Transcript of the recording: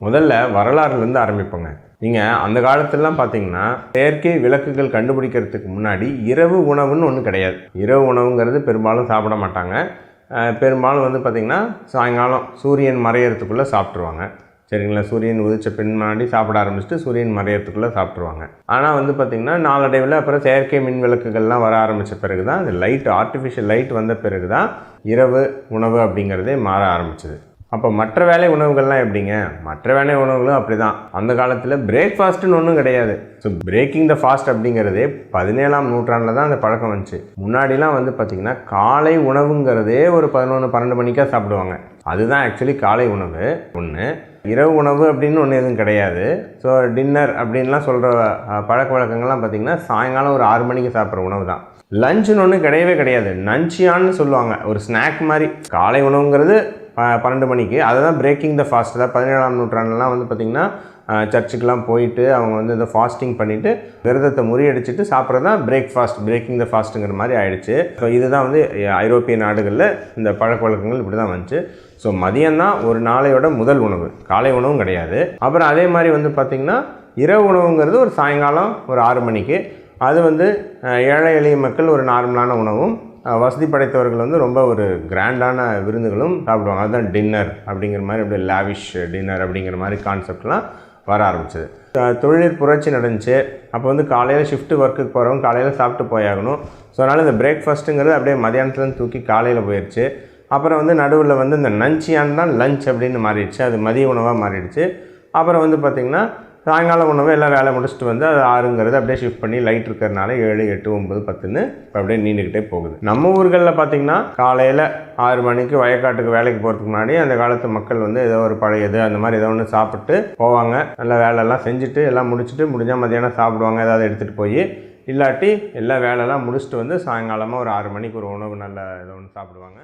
முதல்ல வரலாறுலேருந்து ஆரம்பிப்போங்க. நீங்கள் அந்த காலத்துலலாம் பார்த்தீங்கன்னா செயற்கை விளக்குகள் கண்டுபிடிக்கிறதுக்கு முன்னாடி இரவு உணவுன்னு ஒன்று கிடையாது. இரவு உணவுங்கிறது பெரும்பாலும் சாப்பிட மாட்டாங்க. பெரும்பாலும் வந்து பார்த்திங்கன்னா சாயங்காலம் சூரியன் மறையிறதுக்குள்ளே சாப்பிட்ருவாங்க. சரிங்களா? சூரியன் உதிச்ச பின்னாடி சாப்பிட ஆரம்பிச்சுட்டு சூரியன் மறையிறதுக்குள்ளே சாப்பிட்ருவாங்க. ஆனால் வந்து பார்த்திங்கன்னா நாளடைவில் அப்புறம் செயற்கை மின் விளக்குகள்லாம் வர ஆரம்பித்த பிறகு தான் அந்த லைட், ஆர்டிஃபிஷியல் லைட் வந்த பிறகு தான் இரவு உணவு அப்படிங்கிறதே மாற ஆரம்பிச்சிது. அப்போ மற்ற வேலை உணவுகள்லாம் எப்படிங்க? மற்ற வேலை உணவுகளும் அப்படி தான். அந்த காலத்தில் பிரேக்ஃபாஸ்ட்டுன்னு ஒன்றும் கிடையாது. ஸோ பிரேக்கிங் த ஃபாஸ்ட் அப்படிங்கிறதே 17ஆம் நூற்றாண்டில் தான் அந்த பழக்கம் வந்துச்சு. முன்னாடிலாம் வந்து பார்த்திங்கன்னா காலை உணவுங்கிறதே ஒரு 11-12 மணிக்காக சாப்பிடுவாங்க. அதுதான் ஆக்சுவலி காலை உணவு ஒன்று. இரவு உணவு அப்படின்னு ஒன்று எதுவும் கிடையாது. ஸோ டின்னர் அப்படின்லாம் சொல்கிற பழக்க வழக்கங்கள்லாம் பார்த்திங்கன்னா சாயங்காலம் ஒரு 6 மணிக்கு சாப்பிட்ற உணவு தான். லஞ்சுன்னு ஒன்று கிடையவே கிடையாது. நஞ்சியான்னு சொல்லுவாங்க, ஒரு ஸ்நாக் மாதிரி. காலை உணவுங்கிறது 12 மணிக்கு. அதுதான் பிரேக்கிங் த ஃபாஸ்ட். அதாவது 17ஆம் நூற்றாண்டுலாம் வந்து பார்த்திங்கன்னா சர்ச்சுக்கெலாம் போயிட்டு அவங்க வந்து இந்த ஃபாஸ்டிங் பண்ணிவிட்டு விரதத்தை முறியடிச்சிட்டு சாப்பிட்றது தான் பிரேக்கிங் த ஃபாஸ்ட்டுங்கிற மாதிரி ஆகிடுச்சு. ஸோ இதுதான் வந்து ஐரோப்பிய நாடுகளில் இந்த பழக்க வழக்கங்கள் இப்படி தான் வந்துச்சு. ஸோ மதியம்தான் ஒரு நாளையோட முதல் உணவு, காலை உணவும் கிடையாது. அப்புறம் அதே மாதிரி வந்து பார்த்திங்கன்னா இரவு உணவுங்கிறது ஒரு சாயங்காலம் ஒரு 6 மணிக்கு. அது வந்து ஏழை எளிய மக்கள் ஒரு நார்மலான உணவும், வசதி படைத்தவர்கள் வந்து ரொம்ப ஒரு கிராண்டான விருந்துகளும் சாப்பிடுவாங்க. அதுதான் டின்னர் அப்படிங்கிற மாதிரி, அப்படியே லாவிஷ் டின்னர் அப்படிங்கிற மாதிரி கான்செப்ட்லாம் வர ஆரம்பிச்சது. தொழில் புரட்சி நடந்துச்சு. அப்போ வந்து காலையில் ஷிஃப்ட்டு ஒர்க்குக்கு போகிறவங்க காலையில் சாப்பிட்டு போயாகணும். ஸோ அதனால் இந்த பிரேக்ஃபாஸ்ட்டுங்கிறது அப்படியே மதியானத்துலேருந்து தூக்கி காலையில் போயிடுச்சு. அப்புறம் வந்து நடுவில் வந்து இந்த நஞ்சியான் தான் லஞ்ச் அப்படின்னு மாறிடுச்சு. அது மதிய உணவாக மாறிடுச்சு. அப்புறம் வந்து பார்த்திங்கன்னா சாயங்காலம் உணவு எல்லாம் வேலை முடிச்சுட்டு வந்து அது 6ங்கிறது அப்படியே ஷிஃப்ட் பண்ணி லைட் இருக்கிறனால 7, 8, 9, 10ன்னு இப்போ அப்படியே நீண்டுக்கிட்டே போகுது. நம்ம ஊர்களில் பார்த்திங்கன்னா காலையில் 6 மணிக்கு வயக்காட்டுக்கு வேலைக்கு போகிறதுக்கு முன்னாடி அந்த காலத்து மக்கள் வந்து ஏதோ ஒரு பழையது அந்த மாதிரி ஏதோ ஒன்று சாப்பிட்டு போவாங்க. நல்லா வேலையெல்லாம் செஞ்சுட்டு எல்லாம் முடிச்சுட்டு முடிஞ்சால் மதியானம் சாப்பிடுவாங்க, ஏதாவது எடுத்துகிட்டு போய். இல்லாட்டி எல்லா வேலையெல்லாம் முடிச்சுட்டு வந்து சாயங்காலமாக ஒரு 6 மணிக்கு ஒரு உணவு நல்ல ஏதோ ஒன்று சாப்பிடுவாங்க.